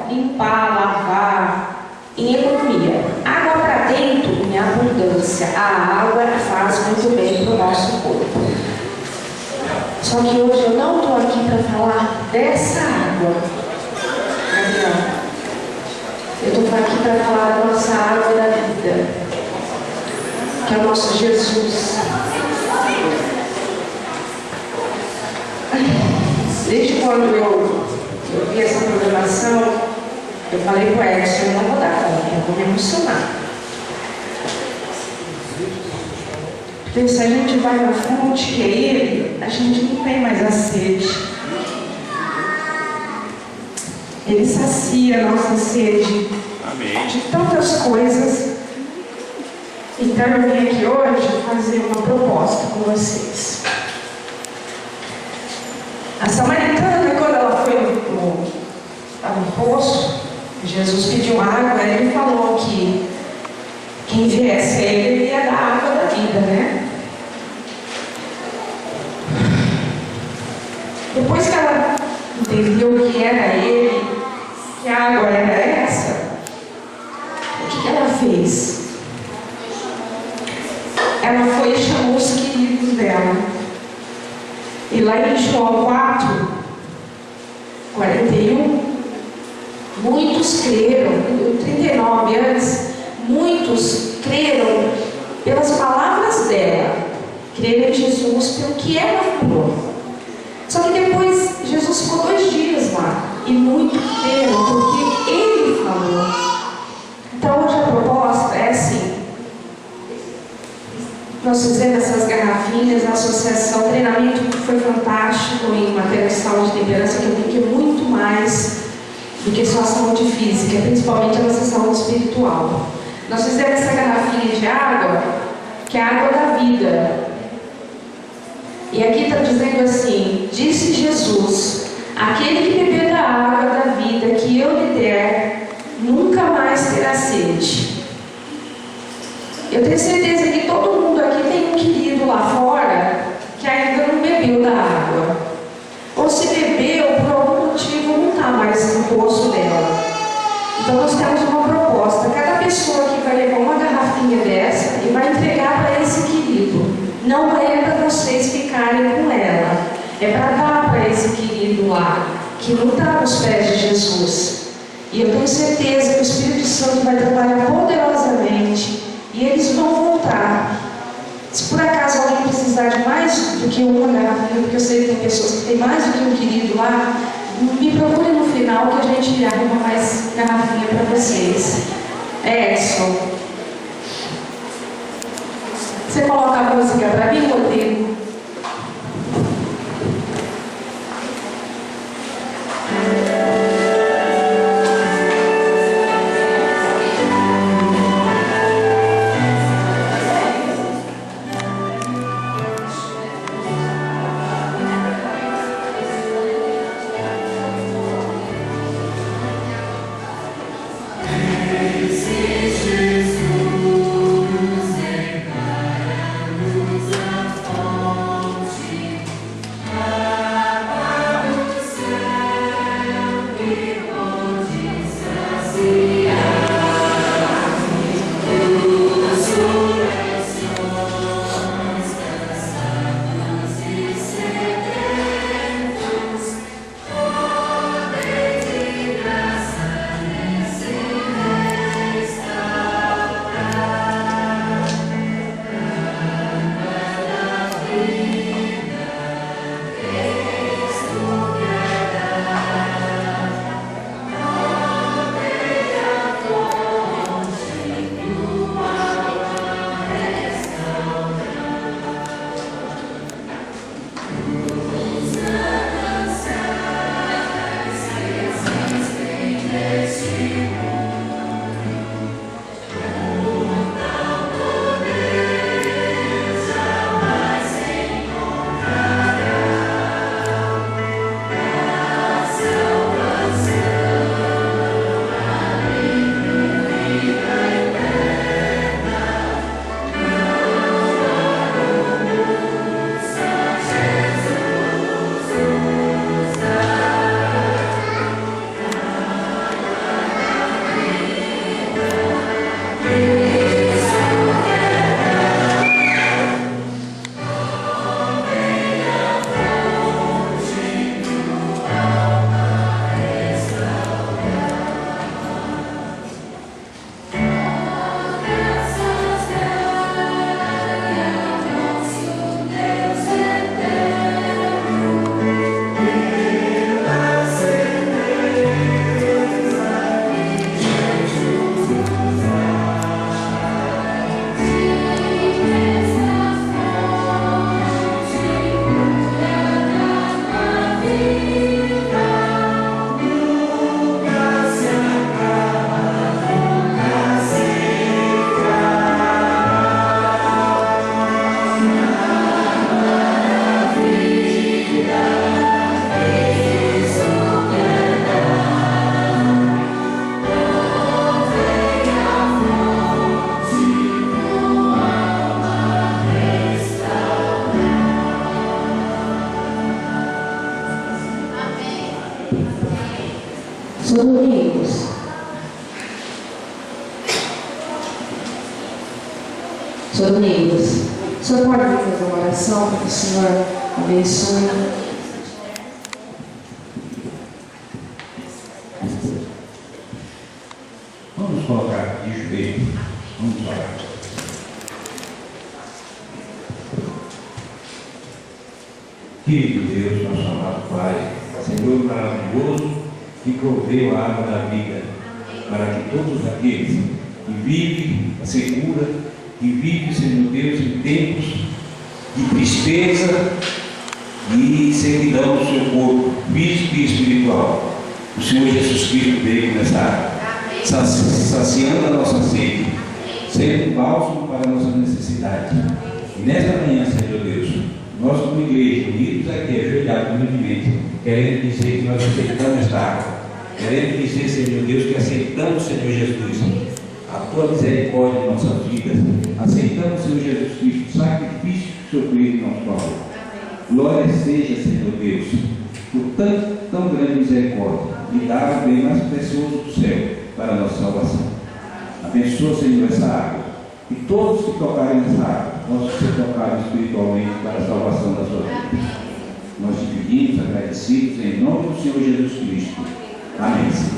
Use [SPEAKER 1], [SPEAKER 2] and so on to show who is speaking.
[SPEAKER 1] limpar, lavar, em economia. Água para dentro, em abundância. A água faz muito bem para o nosso corpo. Só que hoje eu não estou aqui para falar dessa água. Eu estou aqui para falar da nossa água da vida, que é o nosso Jesus. Desde quando eu vi essa programação, eu falei com o Edson, eu não vou dar conta, eu vou me emocionar. Porque se a gente vai na fonte, que é Ele, a gente não tem mais a sede. Ele sacia a nossa sede. Amém. De tantas coisas. Então eu vim aqui hoje fazer uma proposta com vocês. A samaritana, quando ela foi no poço, Jesus pediu água, ele falou que quem viesse a ele ia dar a água da vida, né? Depois que ela entendeu que era ele, que a água era essa, o que ela fez? Ela foi e chamou os queridos dela. E lá em João 4, 41, muitos creram, 39 antes, muitos creram pelas palavras dela, creram em Jesus pelo que ela falou. Só que depois Jesus ficou 2 dias lá, e muitos creram porque ele falou. Então hoje a proposta é assim: nós fizemos essas garrafinhas, a associação, o treinamento foi fantástico em matéria de saúde e temperança, que eu vi que é muito mais do que só a saúde física, principalmente a nossa saúde espiritual. Nós fizemos essa garrafinha de água, que é a água da vida. E aqui está dizendo assim: disse Jesus, aquele que beber da água da vida que eu lhe der, nunca mais terá sede. Eu tenho certeza que todo mundo aqui tem um querido lá fora que ainda não bebeu da água. Ou se bebeu, por algum motivo não está mais no poço dela. Então nós temos uma proposta. Cada pessoa aqui vai levar uma garrafinha dessa e vai entregar para esse querido. Não é para vocês ficarem com ela. É para dar para esse querido lá, que não está nos pés de Jesus. E eu tenho certeza que o Espírito Santo vai trabalhar poderosamente. E eles vão voltar. Se por acaso alguém precisar de mais do que uma garrafinha, porque eu sei que tem pessoas que têm mais do que um querido lá, me procure no final que a gente arruma mais garrafinha para vocês. Edson, você coloca a música para mim, Rodrigo?
[SPEAKER 2] Jesus, encara-nos a fome.
[SPEAKER 1] Sou Domingos. Sou Domingos. O senhor pode vir fazer uma oração para que o Senhor abençoe?
[SPEAKER 2] Vamos colocar de joelho. Vamos orar. Querido Deus, nosso amado Pai, Senhor maravilhoso, que proveu a água da vida, para que todos aqueles que vivem segura, que vivem, Senhor Deus, em tempos de tristeza e sequidão do seu corpo, físico e espiritual, o Senhor Jesus Cristo veio nessa água, saciando a nossa sede, sendo bálsamo para a nossa necessidade. E nessa manhã, Senhor Deus, nós como igreja, unidos aqui, ajoelhados humildemente, querendo dizer que nós aceitamos esta água, querendo dizer, Senhor Deus, que aceitamos, Senhor Jesus, a Tua misericórdia em nossas vidas, aceitamos, Senhor Jesus Cristo, o sacrifício que o Senhor fez em nosso favor. Glória seja, Senhor Deus, por tão grande misericórdia, e dar o bem mais precioso do céu para a nossa salvação. Abençoa, Senhor, essa água, e todos que tocarem nessa água, possam ser tocados espiritualmente para a salvação da sua vida. Nós te pedimos, agradecidos, em nome do Senhor Jesus Cristo. Amém.